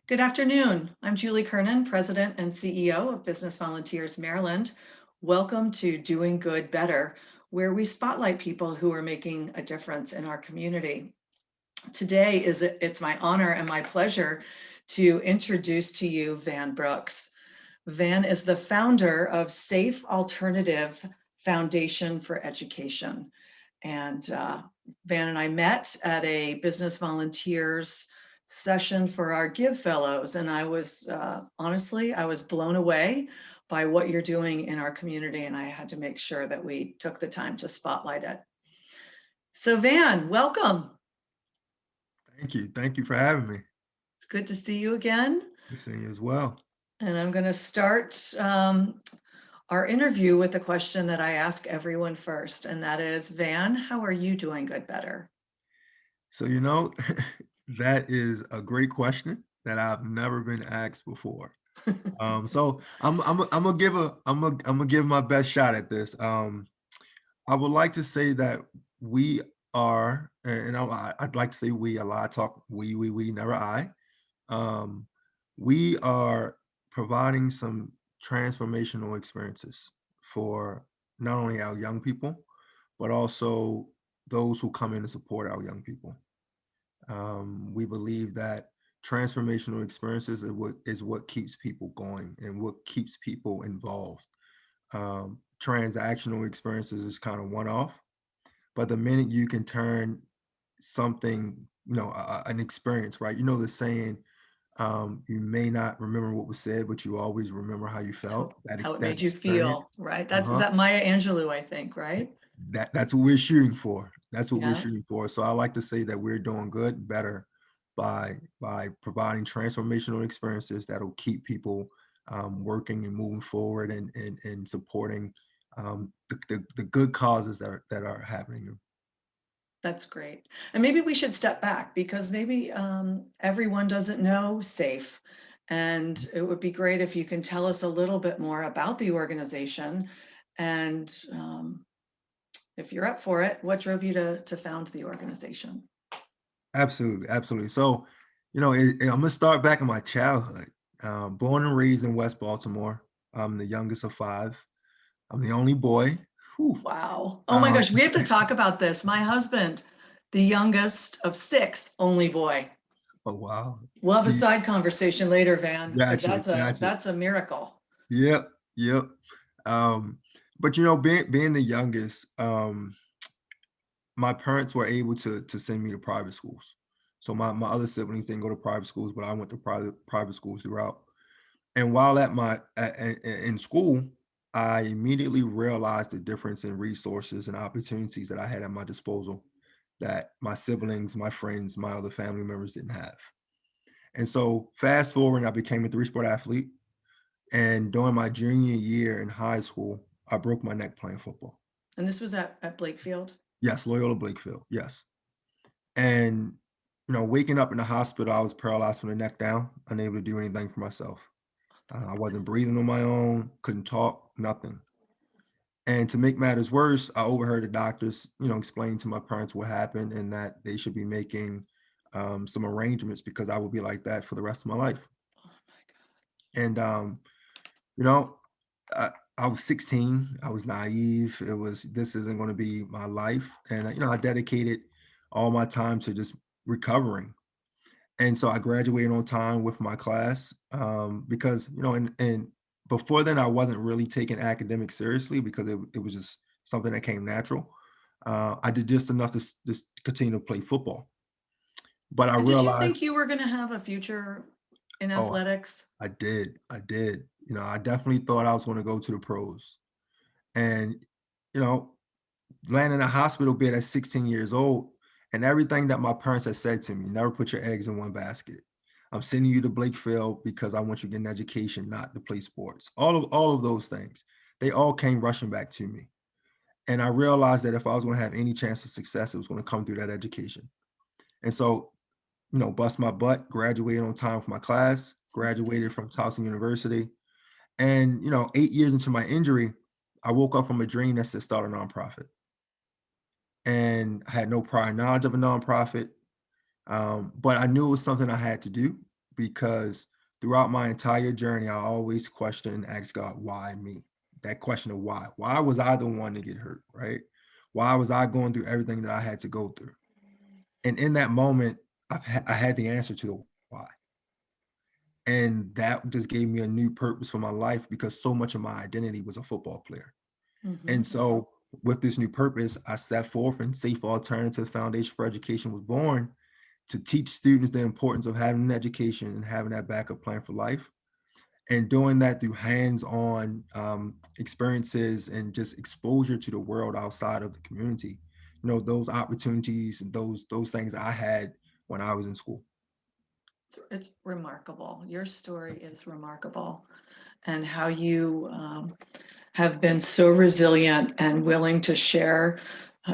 Good afternoon. I'm Julie Kernan, President and CEO of Business Volunteers Maryland. Welcome to Doing Good Better, where we spotlight people who are making a difference in our community. Today it's my honor and my pleasure to introduce to you Van Brooks. Van is the founder of Safe Alternative Foundation for Education. And Van and I met at a Business Volunteers session for our Give Fellows. And I was, honestly, I was blown away by what you're doing in our community. And I had to make sure that we took the time to spotlight it. So Van, welcome. Thank you. Thank you for having me. It's good to see you again. Good seeing you as well. And I'm going to start our interview with a question that I ask everyone first, and that is, Van, how are you doing good better? So, that is a great question that I've never been asked before. So I'm gonna give my best shot at this. I would like to say that we are, and I'd like to say we a lot. I talk we, never I. Um, we are providing some transformational experiences for not only our young people, but also those who come in to support our young people. We believe that transformational experiences is what keeps people going and what keeps people involved. Transactional experiences is kind of one off, but the minute you can turn something, an experience, right? You know the saying, you may not remember what was said, but you always remember how you felt. How it That made you experience. feel, right? Is Uh-huh. that Maya Angelou, I think, right? That's what we're shooting for. That's what we're Yeah, shooting for. So I like to say that we're doing good, better by providing transformational experiences that'll keep people working and moving forward and supporting the good causes that are happening. that's great. And maybe we should step back because maybe everyone doesn't know SAFE. And it would be great if you can tell us a little bit more about the organization. And if you're up for it, what drove you to found the organization? Absolutely, absolutely. So, I'm gonna start back in my childhood. Born and raised in West Baltimore. I'm the youngest of five. I'm the only boy. Whew. Wow. Oh my Um, gosh, we have to talk about this. My husband, the youngest of six, only boy. oh wow. We'll have a He side conversation later, Van, because got you, got you. that's a miracle. Yep, yep. Um, but being the youngest, my parents were able to send me to private schools. So my other siblings didn't go to private schools, but I went to private schools throughout. And while in school, I immediately realized the difference in resources and opportunities that I had at my disposal that my siblings, my friends, my other family members didn't have. And so fast forward, I became a three-sport athlete. And during my junior year in high school, I broke my neck playing football. And this was at Blakefield. Yes, Loyola Blakefield. Yes. And waking up in the hospital, I was paralyzed from the neck down, unable to do anything for myself. I wasn't breathing on my own, couldn't talk, nothing. And to make matters worse, I overheard the doctors, explaining to my parents what happened and that they should be making some arrangements because I would be like that for the rest of my life. Oh my And you know, I, I was 16. I was naive. This isn't going to be my life, and I dedicated all my time to just recovering. And so I graduated on time with my class because and before then I wasn't really taking academics seriously because it was just something that came natural. I did just enough to just continue to play football, but I God. And did you realized, think you were going to have a future in oh, athletics? I did. I definitely thought I was going to go to the pros, and you know, landing in a hospital bed at 16 years old, and everything that my parents had said to me, never put your eggs in one basket. I'm sending you to Blakefield because I want you to get an education, not to play sports. All of those things, they all came rushing back to me. And I realized that if I was going to have any chance of success, it was going to come through that education. And so, bust my butt, graduated on time for my class, graduated from Towson University. And, 8 years into my injury, I woke up from a dream that said start a nonprofit. And I had no prior knowledge of a nonprofit, but I knew it was something I had to do because throughout my entire journey, I always question and ask God, why me? That question of why. Why was I the one to get hurt, right? Why was I going through everything that I had to go through? And in that moment, I had the answer to the why. And that just gave me a new purpose for my life because so much of my identity was a football player. And Mhm. so with this new purpose, I set forth and Safe Alternative Foundation for Education was born to teach students the importance of having an education and having that backup plan for life. And doing that through hands-on experiences and just exposure to the world outside of the community. You know, those opportunities and those things I had when I was in school. It's remarkable. Your story is remarkable, and how you have been so resilient and willing to share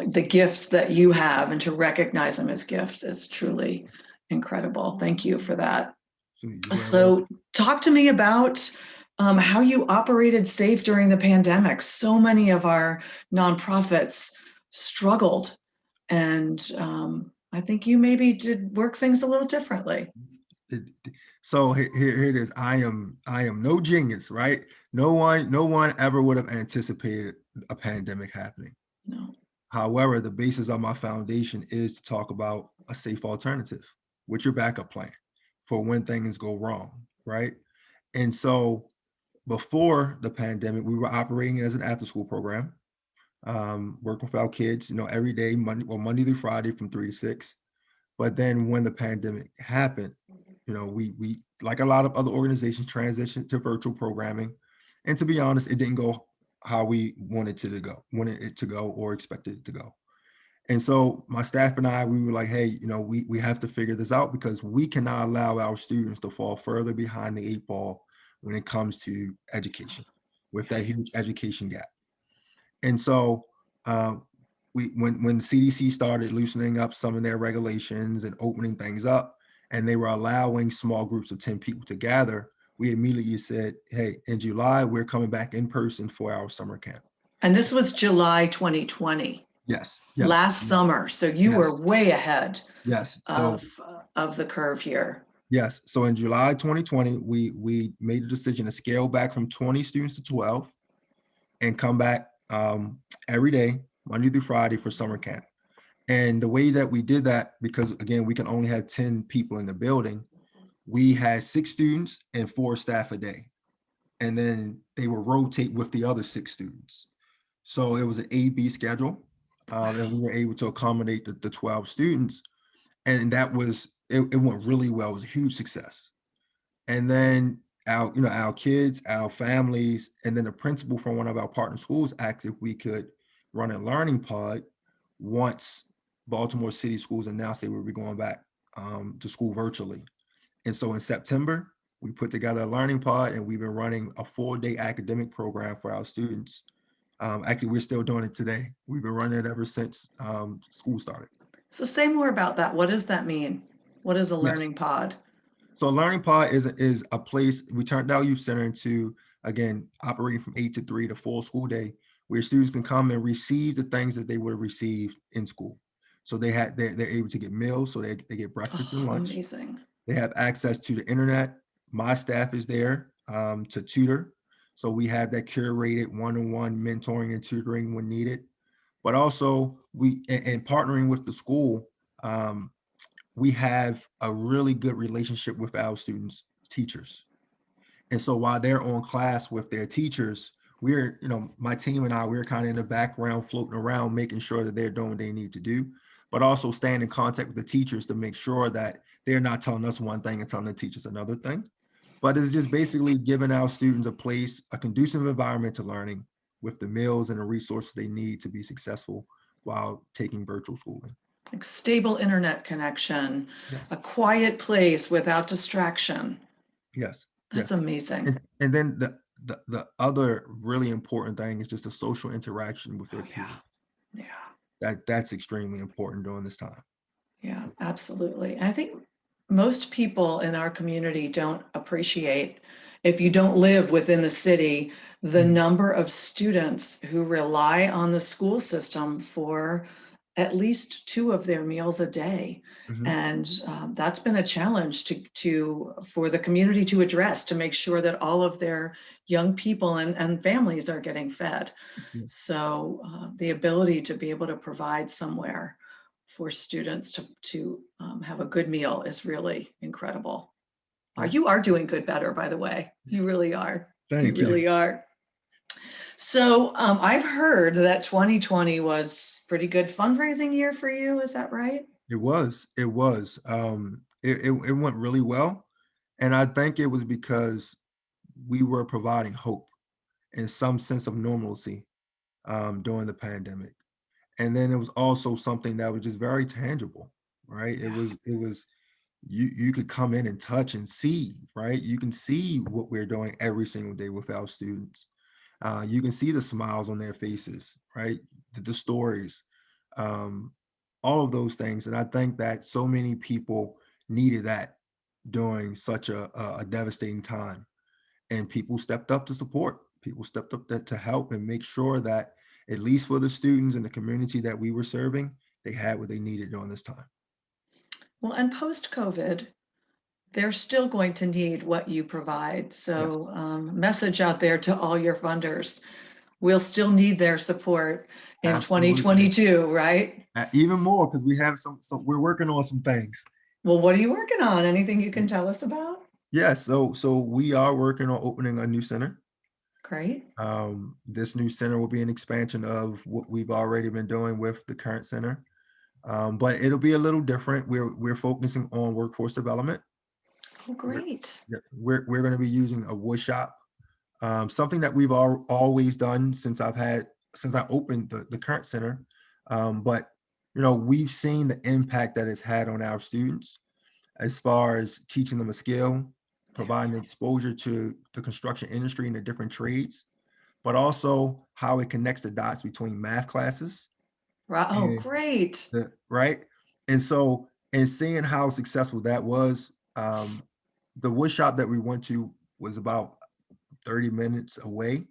the gifts that you have and to recognize them as gifts is truly incredible. Thank you for that. So you're very So, welcome. talk to me about how you operated SAFE during the pandemic. So many of our nonprofits struggled, and I think you maybe did work things a little differently. It- so here it is. I am no genius, right? No one ever would have anticipated a pandemic happening. No. However, the basis of my foundation is to talk about a safe alternative with your backup plan for when things go wrong, right? And so before the pandemic, we were operating as an after school program, working with our kids, every day, Monday through Friday from 3 to 6. But then when the pandemic happened, we like a lot of other organizations transitioned to virtual programming. And to be honest, it didn't go how we wanted it to go or expected it to go. And so my staff and I, we were like, hey, we have to figure this out because we cannot allow our students to fall further behind the 8 ball when it comes to education with that huge education gap. And so uh, when the CDC started loosening up some of their regulations and opening things up, and they were allowing small groups of 10 people to gather, we immediately said, hey, in July, we're coming back in person for our summer camp. And this was July 2020, Yes, yes, last summer. So you were yes, way ahead yes. So of the curve here. yes, so in July 2020, we made a decision to scale back from 20 students to 12 and come back every day, Monday through Friday for summer camp. And the way that we did that, because again, we can only have 10 people in the building, we had 6 students and 4 staff a day. And then they would rotate with the other 6 students. So it was an A-B schedule. And we were able to accommodate the 12 students. And it went really well. It was a huge success. And then our kids, our families, and then the principal from one of our partner schools asked if we could run a learning pod once Baltimore City schools announced they would be going back to school virtually. And so in September, we put together a learning pod and we've been running a 4-day academic program for our students. Actually, we're still doing it today. We've been running it ever since school started. So say more about that. What does that mean? What is a Yes. learning pod? So Learning Pod is a place we turned our youth center into, again, operating from 8 to 3 to full school day, where students can come and receive the things that they would have received in school. So they're able to get meals, so they get breakfast and Oh, lunch. amazing. They have access to the internet. My staff is there to tutor. So we have that curated one-on-one mentoring and tutoring when needed. But also and partnering with the school, we have a really good relationship with our students' teachers. And so while they're on class with their teachers, my team and we're kind of in the background floating around, making sure that they're doing what they need to do, but also staying in contact with the teachers to make sure that they're not telling us one thing and telling the teachers another thing. But it's just basically giving our students a conducive environment to learning with the meals and the resources they need to be successful while taking virtual schooling. Like stable internet connection, a Yes. quiet place without distraction. Yes. That's Yes. amazing. And then the other really important thing is just the social interaction with Oh their yeah. peers. Yeah. That's extremely important during this time. Yeah, absolutely. And I think most people in our community don't appreciate, if you don't live within the city, the Mhm. number of students who rely on the school system for at least 2 of their meals a day. Mhm. And that's been a challenge for the community to address, to make sure that all of their young people and families are getting fed. Yeah. So the ability to be able to provide somewhere for students to have a good meal is really incredible. Yeah. You are doing good better, by the way. You really are. You Thank you. really are. So I've heard that 2020 was pretty good fundraising year for you. Is that right? It was. It was. It went really well, and I think it was because we were providing hope and some sense of normalcy during the pandemic. And then it was also something that was just very tangible, right? It Yeah. was it was you could come in and touch and see, right? You can see what we're doing every single day with our students. You can see the smiles on their faces, right? The stories, um, all of those things. And I think that so many people needed that during such a devastating time. And people stepped up to support. People stepped up to help and make sure that, at least for the students and the community that we were serving, they had what they needed during this time. Well, and post COVID, they're still going to need what you provide. Yeah, So, message out there to all your funders. We'll still need their support in absolutely. 2022, right? Even more because we have some. We're working on some things. Well, what are you working on? Anything you can tell us about? Yeah, so we are working on opening a new center. Great. This new center will be an expansion of what we've already been doing with the current center, but it'll be a little different. We're focusing on workforce development. Oh, We're great. yeah, we're going to be using a wood shop, something that we've always done since I opened the current center. But we've seen the impact that it's had on our students as far as teaching them a skill, Yeah. providing exposure to the construction industry and the different trades, but also how it connects the dots between math classes Right. Oh, and great. right. And so, and seeing how successful that was, the wood shop that we went to was about 30 minutes away.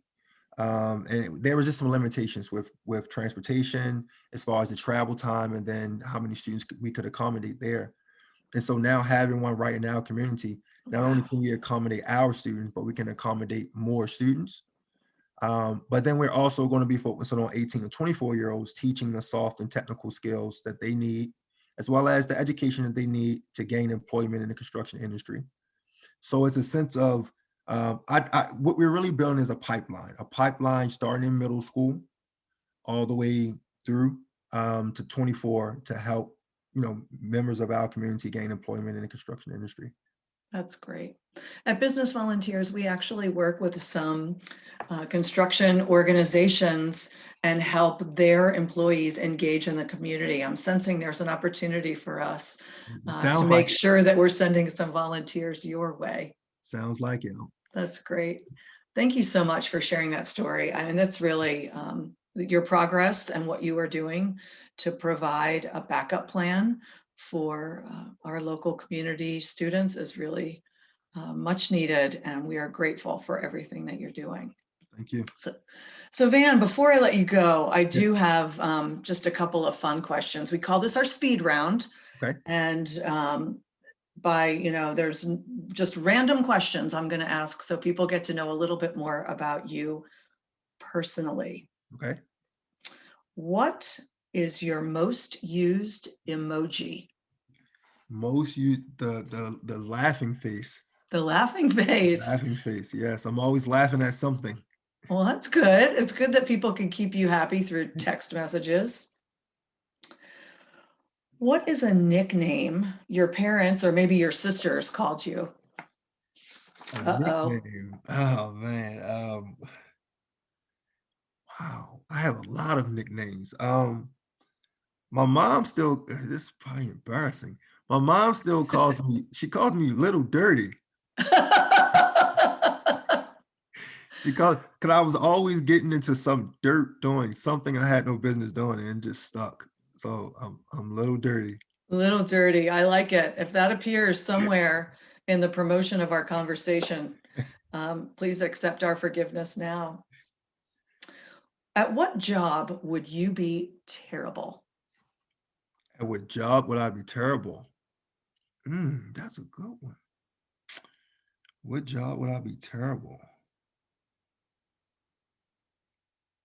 And there was just some limitations with transportation as far as the travel time and then how many students we could accommodate there. And so now having one right in our community, not only Wow. can we accommodate our students, but we can accommodate more students. But then we're also going to be focusing on 18 and 24-year-olds, teaching the soft and technical skills that they need, as well as the education that they need to gain employment in the construction industry. So it's a sense of what we're really building is a pipeline starting in middle school all the way through to 24 to help members of our community gain employment in the construction industry. That's great. At Business Volunteers, we actually work with some construction organizations and help their employees engage in the community. I'm sensing there's an opportunity for us It to sounds like make it. sure that we're sending some volunteers your way. Sounds like it. That's great. Thank you so much for sharing that story. I mean, that's really your progress and what you are doing to provide a backup plan for our local community students is really much needed, and we are grateful for everything that you're doing. Thank you. So Van, before I let you go, I Yeah. do have just a couple of fun questions. We call this our speed round, Okay. and there's just random questions I'm going to ask so people get to know a little bit more about you personally. Okay. What is your most used emoji? Most you the laughing face. The laughing face. Laughing face. Yes, I'm always laughing at something. Well, that's good. It's good that people can keep you happy through text messages. What is a nickname your parents or maybe your sisters called you? A Uh-oh. nickname. Oh man. Wow. I have a lot of nicknames. My mom still, this is probably embarrassing. My mom still she calls me Little Dirty. She calls, because I was always getting into some dirt doing something I had no business doing and just stuck. So I'm Little Dirty. Little dirty. I like it. If that appears somewhere in the promotion of our conversation, please accept our forgiveness now. At what job would you be terrible? At what job would I be terrible? That's a good one. What job would I be terrible?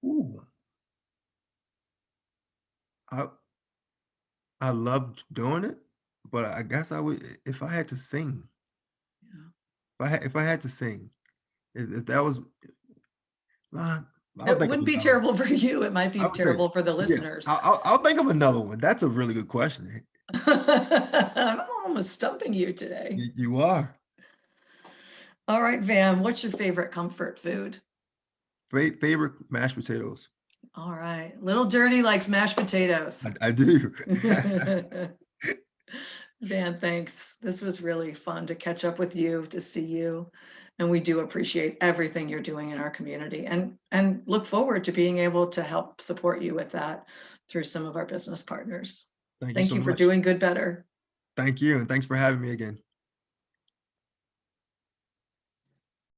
Ooh, I I loved doing it, but I guess I would if I had to sing. Yeah. If I had to sing, if that was, uh, I'll It think of wouldn't be another one. terrible for you. It might be I would say, terrible for the yeah, listeners. I'll think of another one. That's a really good question. I'm almost stumping you today. You are. All right, Van, what's your favorite comfort food? Favorite mashed potatoes. All right. Little Dirty likes mashed potatoes. I do. Van, thanks. This was really fun to catch up with you, to see you. And we do appreciate everything you're doing in our community and look forward to being able to help support you with that through some of our business partners. Thank you Thank so you for much. doing good better. Thank you, and thanks for having me again.